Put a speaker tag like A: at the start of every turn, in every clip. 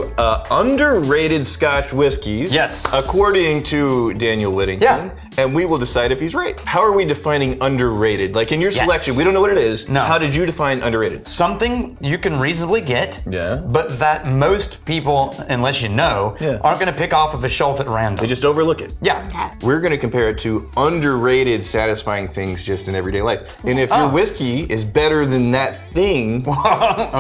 A: through underrated Scotch whiskeys.
B: Yes.
A: According to Daniel Whittington.
B: Yeah.
A: And we will decide if he's right. How are we defining underrated? Like in your selection, we don't know what it is.
B: No.
A: How did you define underrated?
B: Something you can reasonably get,
A: but
B: that most people, unless you know, aren't going to pick off of a shelf at random.
A: They just overlook it.
B: Yeah.
C: Okay.
A: We're going to compare it to underrated, satisfying things just in everyday life. And if your whiskey is better than that thing,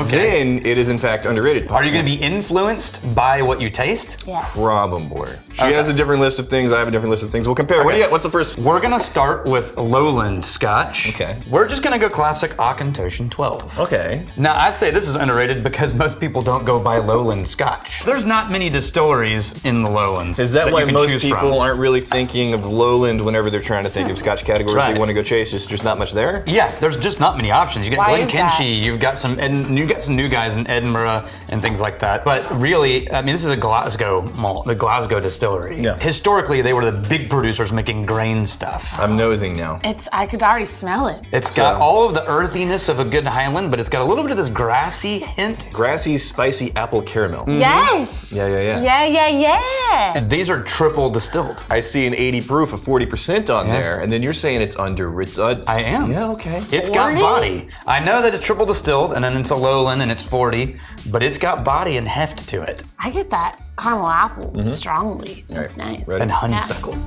A: then it is in fact underrated.
B: Are you going to be influenced by what you taste?
C: Yes.
A: Probably. She has a different list of things. I have a different list of things. We'll compare. What do you got? What's the first?
B: We're going to start with Lowland Scotch.
A: Okay.
B: We're just going to go classic AUCHENTOSHAN 12.
A: Okay.
B: Now, I say this is underrated because most people don't go buy Lowland Scotch. There's not many distilleries in the Lowlands.
A: Is that why
B: you can
A: most
B: choose
A: people
B: from.
A: aren't really thinking of Lowland whenever they're trying to think of Scotch categories they want to go chase? There's just not much there?
B: Yeah, there's just not many options. You got
C: Why
B: Glen
C: is that?
B: Kinchy, you've got some new guys in Edinburgh and things like that. But really, I mean, this is a Glasgow malt, the Glasgow distillery.
A: Yeah.
B: Historically, they were the big producers making grain stuff.
A: I'm nosing now.
C: I could already smell it.
B: It's got all of the earthiness of a good Highland, but it's got a little bit of this grassy hint.
A: Grassy, spicy apple caramel.
C: Yes. Yeah.
B: And these are triple distilled.
A: I see an 80 proof of 40% on there, and then you're saying it's under.
B: I am.
A: Yeah, okay.
B: It's got body. I know that it's triple distilled, and then it's a Lowland, and it's 40, but it's got body and heft to it.
C: I get that caramel apple strongly. It's nice.
A: Ready?
B: And honeysuckle.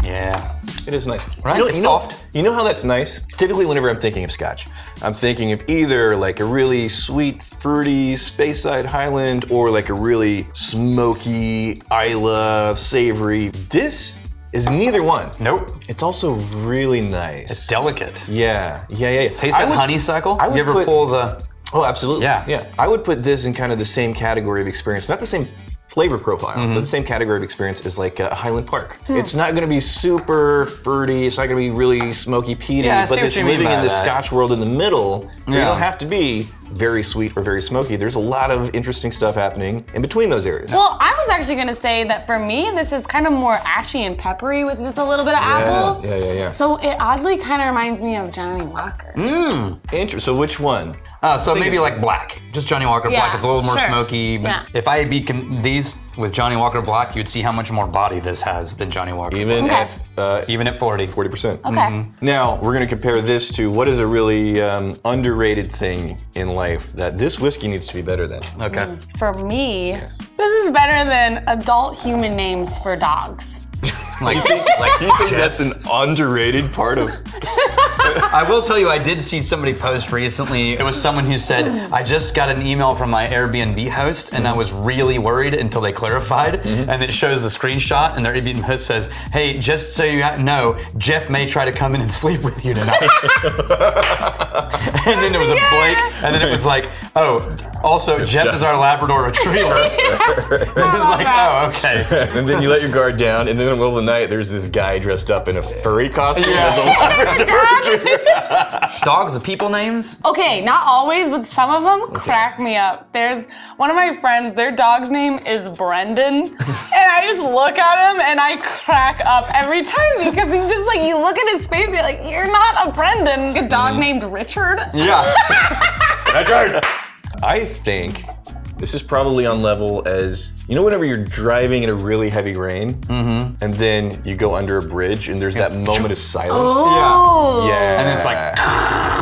B: Yeah.
A: It is nice.
B: Right?
A: You know,
B: It's
A: you know-
B: soft.
A: You know how that's nice? Typically, whenever I'm thinking of Scotch, I'm thinking of either like a really sweet, fruity Speyside Highland or like a really smoky Isla savory. This is neither one.
B: Nope.
A: It's also really nice.
B: It's delicate.
A: Yeah.
B: Taste that honeysuckle?
A: I would
B: you ever
A: put-
B: pull the...
A: Oh, absolutely.
B: Yeah.
A: I would put this in kind of the same category of experience. Not the same flavor profile, but the same category of experience as like Highland Park. It's not going to be super fruity. It's not going to be really smoky peaty,
B: Yeah, I see
A: but
B: what
A: it's
B: you mean
A: living
B: by
A: in the
B: that.
A: Scotch world in the middle. You
B: Yeah.
A: don't have to be very sweet or very smoky. There's a lot of interesting stuff happening in between those areas.
C: Well, I was actually gonna say that for me, this is kind of more ashy and peppery with just a little bit of apple.
A: Yeah.
C: So it oddly kind of reminds me of Johnny Walker.
A: Interesting. So which one?
B: So maybe like black. Just Johnny Walker Black.
C: Yeah,
B: It's a little more
C: sure.
B: smoky. But
C: Yeah.
B: if I beat these with Johnny Walker Black, you'd see how much more body this has than Johnny Walker
A: Even
B: Black.
A: at
B: Even at 40.
A: 40%.
C: Okay.
A: Now, we're going to compare this to what is a really underrated thing in life that this whiskey needs to be better than.
B: Okay.
C: For me, this is better than adult human names for dogs.
A: You think that's an underrated part of...
B: I will tell you, I did see somebody post recently. It was someone who said, I just got an email from my Airbnb host and I was really worried until they clarified. And it shows the screenshot and their Airbnb host says, hey, just so you know, Jeff may try to come in and sleep with you tonight. And then there was a blank, and then it was like, oh, also Jeff is our Labrador Retriever. It's like, oh, okay.
A: And then you let your guard down, and then in the middle of the night, there's this guy dressed up in a furry costume.
B: Dogs are people names?
C: Okay, not always, but some of them crack me up. There's one of my friends, their dog's name is Brendan, and I just look at him and I crack up every time because he just like, you look at his face, you're like, you're not a Brendan. A dog named Richard?
B: Yeah.
A: Richard! I think this is probably on level as, you know, whenever you're driving in a really heavy rain, and then you go under a bridge and there's that moment of silence.
C: Oh.
A: Yeah.
B: And it's like,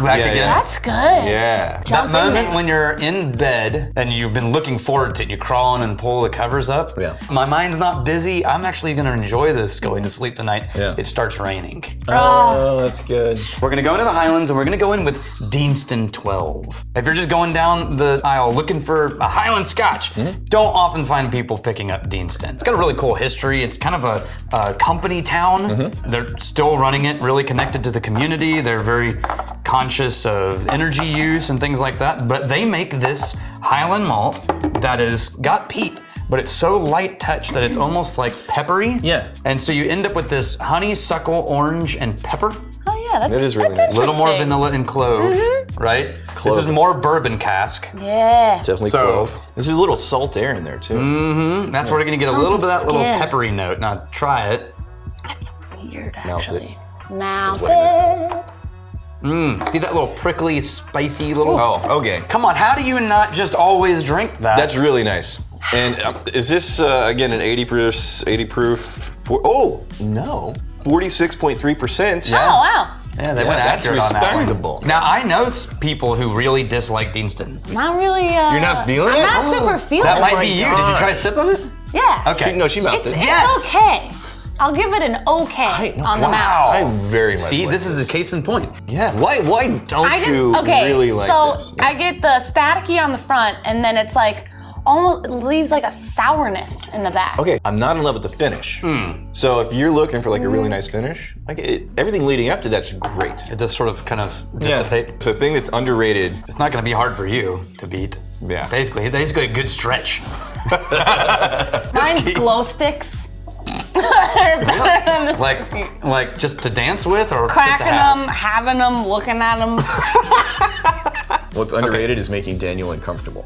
B: back again.
C: That's good.
A: Yeah.
B: That
C: Jump in
B: moment
C: there.
B: when you're in bed and you've been looking forward to it, you crawl in and pull the covers up.
A: Yeah.
B: My mind's not busy. I'm actually gonna enjoy this going to sleep tonight.
A: Yeah.
B: It starts raining.
A: Oh, that's good.
B: We're gonna go into the Highlands and we're gonna go in with DEANSTON 12. If you're just going down the aisle looking for a Highland Scotch, don't often find people picking up DEANSTON. It's got a really cool history. It's kind of a company town. They're still running it, really connected to the community. They're very conscious of energy use and things like that. But they make this Highland malt that has got peat, but it's so light touch that it's almost like peppery.
A: Yeah.
B: And so you end up with this honeysuckle, orange, and pepper.
C: Oh yeah, that's,
A: It is really
C: that's
A: nice.
B: A little more
C: interesting.
B: vanilla and clove, right?
A: Clove.
B: This is more bourbon cask.
C: Yeah.
A: Definitely
B: So-
A: clove. There's a little salt air in there too.
B: That's where you're gonna get a little bit of that little
C: skin.
B: peppery note. Now try it.
C: That's weird,
A: Mouth
C: actually.
A: it.
C: Mouth
A: what it
C: it.
B: See that little prickly, spicy little.
A: Oh, okay.
B: Come on, how do you not just always drink that?
A: That's really nice. And is this again an 80 proof? Oh no, 46.3%.
C: Oh wow.
B: Yeah, they went
A: that's
B: accurate on that one.
A: respectable.
B: Now I know people who really dislike Deanston.
C: Not really.
A: You're not feeling it?
C: I'm not super feeling
B: That
C: it.
B: might be you. Did you try a sip of it?
C: Yeah.
B: Okay.
A: She mouthed it.
C: It's okay. I'll give it an okay on the mouth.
A: I very much
B: See,
A: like
B: this is a case in point.
A: Yeah. Why don't you really like this?
C: So I get the staticky on the front, and then it's like almost leaves like a sourness in the back.
A: Okay, I'm not in love with the finish. So if you're looking for like a really nice finish, like everything leading up to that's great.
B: It does sort of kind of dissipate.
A: It's a thing that's underrated.
B: It's not going to be hard for you to beat.
A: Yeah.
B: Basically a good stretch.
C: Mine's glow sticks. They're better than the
B: Like just to dance with, or
C: cracking
B: just to have?
C: them, having them, looking at them.
A: What's underrated is making Daniel uncomfortable.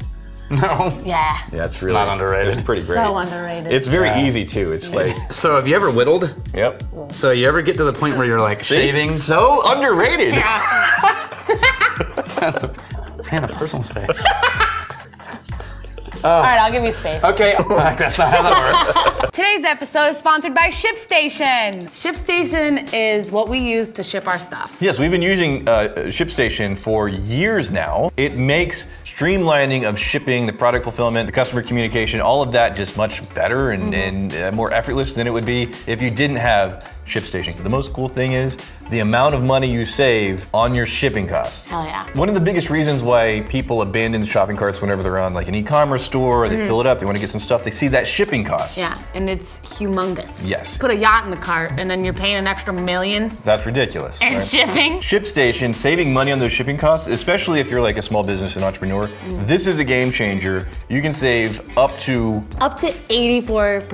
B: No.
C: Yeah.
A: Yeah, it's really
B: not underrated.
A: It's pretty great.
C: So underrated.
A: It's very easy too. It's like,
B: So have you ever whittled?
A: yep.
B: So you ever get to the point where you're like shaving?
A: So underrated.
B: That's a personal space.
C: All right, I'll give you space.
B: Okay, that's not how that works.
C: Today's episode is sponsored by ShipStation. ShipStation is what we use to ship our stuff.
A: Yes, we've been using ShipStation for years now. It makes streamlining of shipping, the product fulfillment, the customer communication, all of that just much better and more effortless than it would be if you didn't have ShipStation. The most cool thing is the amount of money you save on your shipping costs.
C: Hell yeah.
A: One of the biggest reasons why people abandon the shopping carts whenever they're on like an e-commerce store, or they fill it up, they want to get some stuff, they see that shipping cost.
C: Yeah, and it's humongous.
A: Yes.
C: Put a yacht in the cart, and then you're paying an extra $1 million
A: That's ridiculous.
C: and
A: right?
C: shipping.
A: ShipStation, saving money on those shipping costs, especially if you're like a small business and entrepreneur, this is a game changer. You can save up to
C: 84%.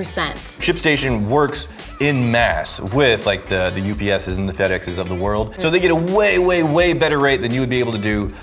A: ShipStation works in mass with like the UPSs and the FedExes of the world. So they get a way, way, way better rate than you would be able to do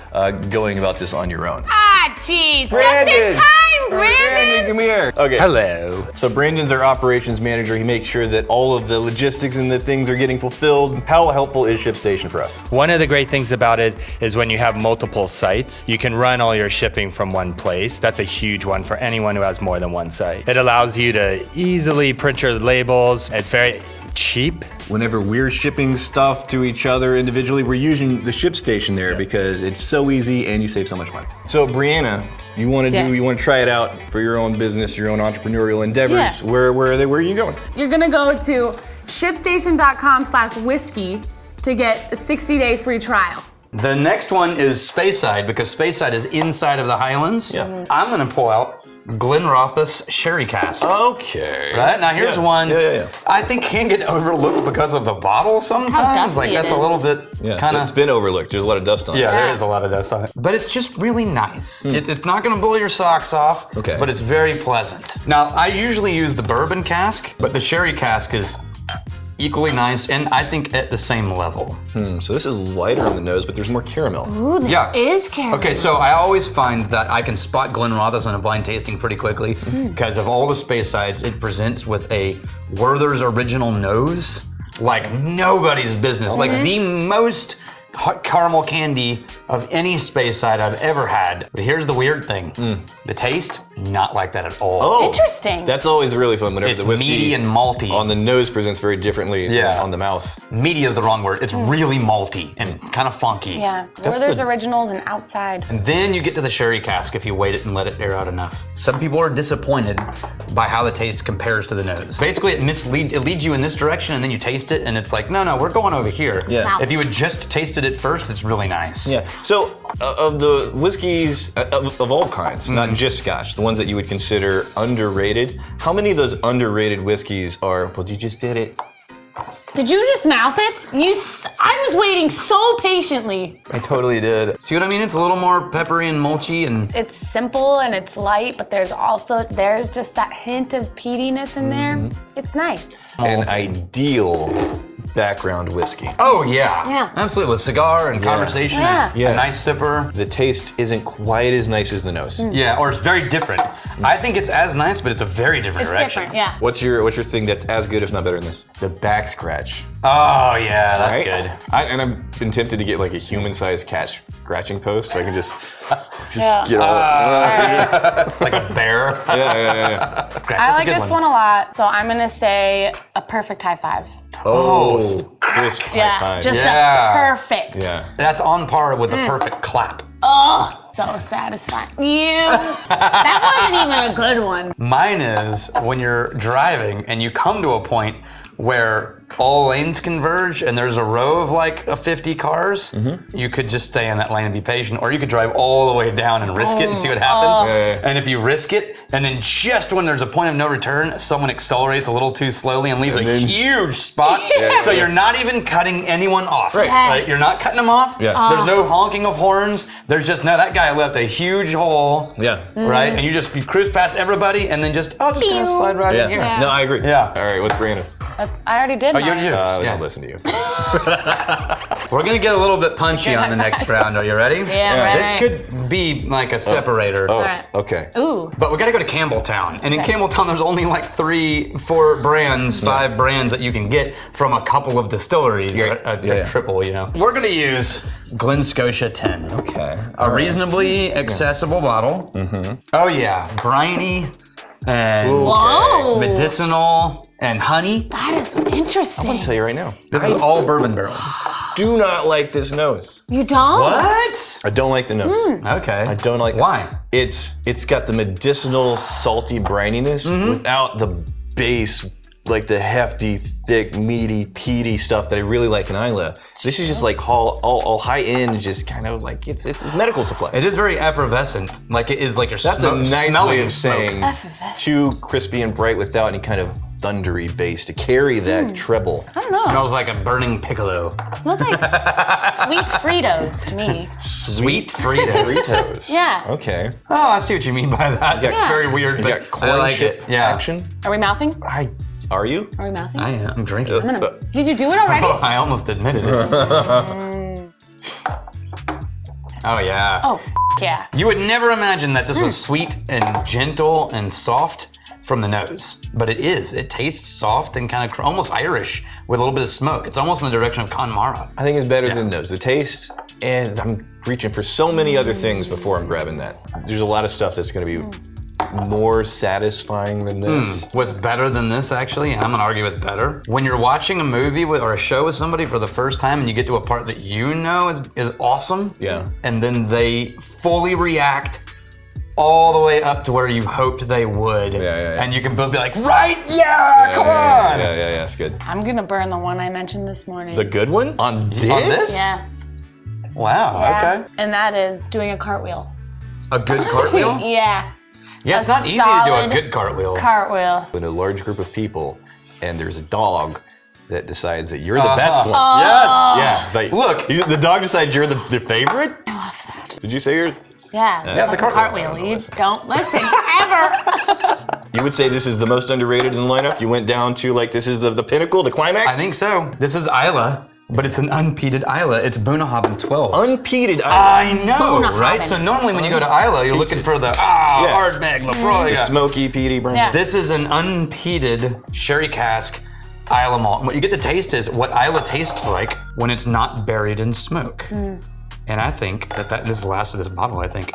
A: going about this on your own.
C: Ah, jeez. Just
A: Brandon!
C: in time, Brandon.
A: Come here. Okay.
B: Hello.
A: So Brandon's our operations manager. He makes sure that all of the logistics and the things are getting fulfilled. How helpful is ShipStation for us?
D: One of the great things about it is when you have multiple sites, you can run all your shipping from one place. That's a huge one for anyone who has more than one site. It allows you to easily print your labels. It's very cheap.
A: Whenever we're shipping stuff to each other individually, we're using the ShipStation there because it's so easy and you save so much money. So Brianna, you want to try it out for your own business, your own entrepreneurial endeavors.
C: Yeah.
A: Where are you going?
C: You're gonna go to shipstation.com/whiskey to get a 60-day free trial.
B: The next one is Speyside, because Speyside is inside of the Highlands.
A: Yeah.
B: I'm gonna pull out GLENROTHES Sherry Cask.
A: Okay.
B: Right, now here's one
A: Yeah.
B: I think can get overlooked because of the bottle sometimes.
C: dusty
B: Like that's
C: it
B: a little
C: is.
B: bit kind
A: It's
B: of.
A: been overlooked. There's a lot of dust on it.
B: Yeah, there is a lot of dust on it. But it's just really nice. It's not gonna blow your socks off,
A: Okay.
B: but it's very pleasant. Now, I usually use the bourbon cask, but the sherry cask is equally nice and I think at the same level.
A: So this is lighter on the nose, but there's more caramel.
C: Ooh, there is caramel.
B: Okay, so I always find that I can spot GLENROTHES on a blind tasting pretty quickly because of all the Speysides, it presents with a Werther's original nose like nobody's business. Like the most caramel candy of any Speyside I've ever had. But here's the weird thing. The taste, not like that at all.
A: Oh,
C: Interesting.
A: That's always really fun whenever
B: It's
A: the whiskey
B: meaty and malty.
A: on the nose presents very differently than
B: Yeah.
A: on the mouth.
B: Meaty is the wrong word. It's really malty and kind of funky.
C: Yeah,
A: That's
C: Werther's
A: the-
C: originals and outside.
B: And then you get to the sherry cask if you wait it and let it air out enough. Some people are disappointed by how the taste compares to the nose. Basically, it leads you in this direction and then you taste it and it's like, no, we're going over here.
A: Yeah.
C: Wow.
B: If you had just tasted it first, it's really nice.
A: Yeah. So of the whiskeys of all kinds, not just Scotch, the ones that you would consider underrated, how many of those underrated whiskeys are, well, you just did it.
C: Did you just mouth it? I was waiting so patiently.
B: I totally did. See what I mean? It's a little more peppery and mulchy and
C: It's simple and it's light, but there's just that hint of peatiness in there. It's nice.
A: An ideal background whiskey.
B: Oh yeah.
C: Yeah.
B: Absolutely. With cigar and conversation and
A: Yeah.
B: a nice sipper.
A: The taste isn't quite as nice as the nose.
B: Yeah, or it's very different. I think it's as nice, but it's a very different
C: It's
B: direction.
C: different, yeah.
A: What's your thing that's as good, if not better than this? The back scratch.
B: Oh yeah, that's
A: Right?
B: good.
A: And I've been tempted to get like a human-sized cat scratching post, so I can just
C: Yeah.
A: get all.
B: Like a bear.
A: Yeah.
C: I like this one a lot, so I'm gonna say a perfect high five.
A: Oh, crisp high
C: Yeah,
A: five.
C: just
B: Yeah.
C: a perfect.
A: Yeah.
B: That's on par with the perfect clap.
C: Oh, so satisfying. That wasn't even a good one.
B: Mine is when you're driving and you come to a point where all lanes converge and there's a row of like 50 cars, you could just stay in that lane and be patient, or you could drive all the way down and risk it and see what happens.
A: Yeah.
B: And if you risk it, and then just when there's a point of no return, someone accelerates a little too slowly and leaves a huge spot, so you're not even cutting anyone off.
A: Right.
C: Yes.
B: You're not cutting them off.
A: Yeah.
B: There's no honking of horns. There's just, no, that guy left a huge hole.
A: Yeah.
B: Right? And you cruise past everybody and then just, oh, just gonna slide right in here.
A: No, I agree.
B: Yeah.
A: All right, what's Brianna's?
C: I already did.
B: Oh, you already did?
A: Let's
B: Yeah.
A: not listen to you.
B: We're gonna get a little bit punchy on the next round. Are you ready?
C: Yeah,
B: This
C: ready.
B: could be like a separator.
A: Oh,
C: right.
A: okay.
C: Ooh.
B: But we gotta go to Campbelltown. And in
C: Okay.
B: Campbelltown, there's only like 3-4 brands, 5 brands that you can get from a couple of distilleries.
A: Yeah.
B: Or a
A: Yeah.
B: triple, you know. We're gonna use Glen Scotia 10.
A: Okay.
B: A reasonably accessible bottle. Oh yeah, briny and
C: Whoa.
B: medicinal and honey.
C: That is interesting.
A: I'll tell you right now.
B: This is all bourbon barrel.
A: Do not like this nose.
C: You don't?
B: What?
A: I don't like the nose.
B: Okay.
A: I don't like.
B: Why?
A: It's got the medicinal, salty brininess without the base, like the hefty, thick, meaty, peaty stuff that I really like in Isla. This is just like all high end, just kind of like it's medical supplies.
B: It is very effervescent. Like it is like you're
A: That's a nice
B: smelling
A: way of
B: smoke.
A: saying
C: Effervescent.
A: too crispy and bright without any kind of thundery bass to carry that treble.
C: I don't know.
B: Smells like a burning piccolo.
C: Smells like sweet Fritos to me.
B: Sweet Fritos.
A: Fritos.
C: Yeah.
A: Okay.
B: Oh, I see what you mean by that.
A: Yeah.
B: It's very weird,
A: You
B: but
A: got corn
B: I like
A: chip
B: it. Yeah.
A: action.
C: Are we mouthing?
A: Are you?
C: Are we mouthing?
B: I am. I'm drinking.
C: I'm gonna, did you do it already?
B: Oh, I almost admitted it. Oh yeah.
C: Oh, yeah.
B: You would never imagine that this was sweet and gentle and soft from the nose, but it is. It tastes soft and kind of almost Irish with a little bit of smoke. It's almost in the direction of Connemara.
A: I think it's better than those. The taste, and I'm reaching for so many other things before I'm grabbing that. There's a lot of stuff that's going to be more satisfying than this.
B: What's better than this, actually, and I'm gonna argue it's better, when you're watching a movie or a show with somebody for the first time and you get to a part that you know is awesome,
A: Yeah.
B: and then they fully react all the way up to where you hoped they would,
A: Yeah.
B: and you can both be like, right, yeah, come on!
A: Yeah, it's good.
C: I'm gonna burn the one I mentioned this morning.
A: The good one? On this?
B: On this?
C: Yeah.
B: Wow,
C: Yeah.
B: okay.
C: And that is doing a cartwheel.
B: A good cartwheel?
C: Yeah.
B: Yeah, it's
C: A
B: not easy to do
C: solid
B: a good cartwheel.
C: Cartwheel.
A: In a large group of people, and there's a dog that decides that you're the best one.
B: Yes!
A: Yeah. Like,
B: Look.
A: the dog decides you're the favorite? I love that. Did you say yours?
C: Yeah.
A: That's the cartwheel.
C: You don't listen ever.
A: You would say this is the most underrated in the lineup? You went down to like, this is the pinnacle, the climax?
B: I think so. This is Isla, but it's an unpeated Isla. It's BUNNAHABHAIN 12.
A: Unpeated.
B: I know,
C: BUNNAHABHAIN.
B: right? So normally when you go to Isla, you're looking for the Ardbeg, Lefroy. Yeah.
A: Smoky, peaty, burnt.
C: Yeah.
B: This is an unpeated sherry cask Isla malt. And what you get to taste is what Isla tastes like when it's not buried in smoke. And I think that this is the last of this bottle, I think.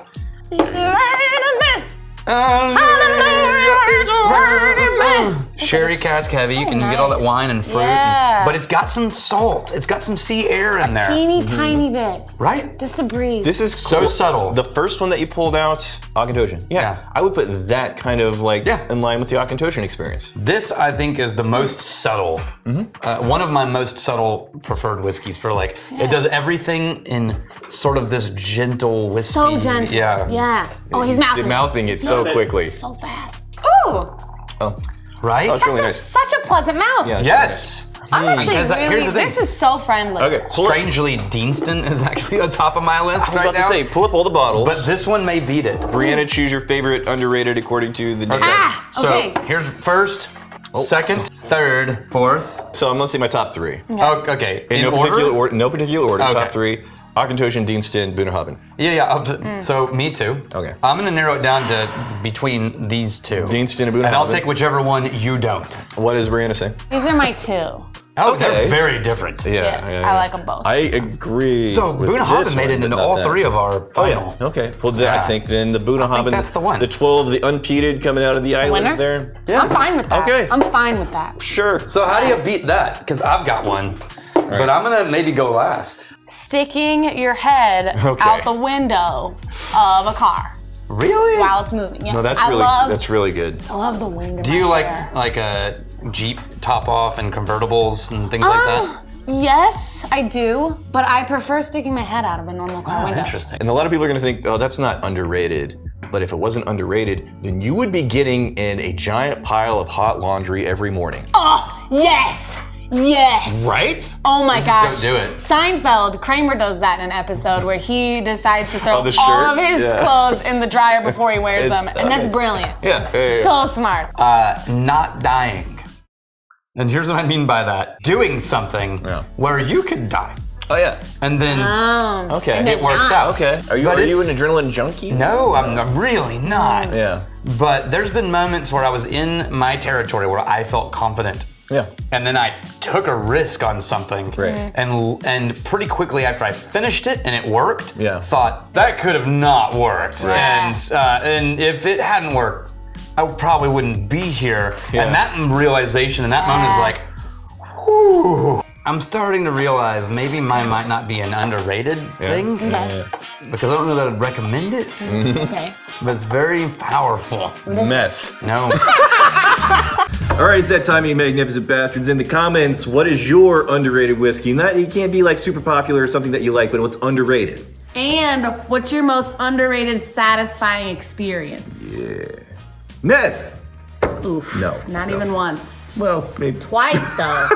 B: Sherry cask heavy, you can get all that wine and fruit.
C: Yeah.
B: But it's got some salt. It's got some sea air in there.
C: Teeny tiny bit.
B: Right?
C: Just to breathe.
A: This is
B: So
A: cool.
B: subtle.
A: The first one that you pulled out, AUCHENTOSHAN. Yeah, I would put that kind of like in line with the AUCHENTOSHAN experience.
B: This, I think, is the most subtle. One of my most subtle preferred whiskeys for like, it does everything in sort of this gentle whiskey.
C: so gentle.
B: Yeah.
C: Yeah. Oh, he's mouthing.
A: Mouthing it so quickly.
C: So fast. Ooh.
A: Oh,
B: Right?
A: it's really
C: That's
A: nice.
C: such a pleasant mouth.
A: Yeah.
B: Yes.
C: I'm actually
B: Because here's
C: really,
B: the thing.
C: this is so friendly.
A: Okay, pull up.
B: Strangely, Deanston is actually on top of my list
A: I was
B: right
A: about
B: now.
A: to say, pull up all the bottles.
B: But this one may beat it.
A: Brianna, choose your favorite underrated according to the name.
C: Ah,
B: So
C: okay.
B: here's first, second, third, fourth.
A: So I'm gonna say my top 3.
B: Oh, okay.
A: In no particular order. No particular order.
B: Okay.
A: Top 3. AUCHENTOSHAN, DEANSTON, BUNNAHABHAIN.
B: Yeah. So me too.
A: Okay.
B: I'm gonna narrow it down to between these two.
A: DEANSTON and BUNNAHABHAIN.
B: And I'll take whichever one you don't.
A: What does Brianna say?
C: These are my 2.
B: Oh,
A: Okay.
B: they're very different.
A: Yeah,
C: Yes, I like them both.
A: I agree.
B: So
A: with
B: BUNNAHABHAIN
A: this
B: made
A: one,
B: it
A: but
B: into
A: not
B: all
A: that.
B: 3 of our
A: Oh
B: final.
A: yeah. Okay. Well, then I
B: Yeah.
A: think then the BUNNAHABHAIN.
B: that's the one.
A: The 12, the unpeated coming out of the islands
C: winner?
A: there.
C: I'm fine with that.
A: Okay.
C: I'm fine with that.
A: Sure.
B: So how do you beat that? Because I've got one, but I'm gonna maybe go last.
C: Sticking your head
A: Okay.
C: out the window of a car
B: Really?
C: while it's moving. Yes,
A: No, that's
C: I
A: really
C: love.
A: that's really good.
C: I love the wind.
B: Do you like a Jeep top off and convertibles and things like that?
C: Yes, I do, but I prefer sticking my head out of a normal car
B: Oh,
C: window.
B: interesting.
A: And a lot of people are going to think, oh, that's not underrated. But if it wasn't underrated, then you would be getting in a giant pile of hot laundry every morning.
C: Oh, yes! Yes!
A: Right?
C: Oh my gosh.
B: go do it.
C: Seinfeld, Kramer does that in an episode where he decides to throw
A: Oh, the
C: all
A: shirt?
C: of his
A: Yeah.
C: clothes in the dryer before he wears
A: It's
C: them. And that's
A: okay.
C: brilliant.
A: Yeah.
C: So smart.
B: Not dying. And here's what I mean by that. Doing something
A: Yeah.
B: where you could die.
A: Oh yeah.
B: And then
A: Okay.
C: And
B: it
C: then
B: works
C: not.
B: out.
A: Okay. Are you
B: But
A: an
B: it's-
A: adrenaline junkie?
B: No, I'm really not.
A: Yeah.
B: But there's been moments where I was in my territory where I felt confident.
A: Yeah.
B: And then I took a risk on something.
A: Right.
B: And pretty quickly after I finished it and it worked,
A: Yeah.
B: thought that could have not worked.
C: Right.
B: And if it hadn't worked, I probably wouldn't be here.
A: Yeah.
B: And that realization in that moment is like, whew. I'm starting to realize maybe mine might not be an underrated thing.
C: Okay.
B: Because I don't know that I'd recommend it,
C: Okay.
B: but it's very powerful.
A: Meth.
B: No.
A: All right, it's that time, you magnificent bastards. In the comments, what is your underrated whiskey? Not, it can't be like super popular or something that you like, but what's underrated?
C: And what's your most underrated, satisfying experience?
A: Meth.
C: Oof.
A: No.
C: Not even once.
A: Well, maybe.
C: Twice, though.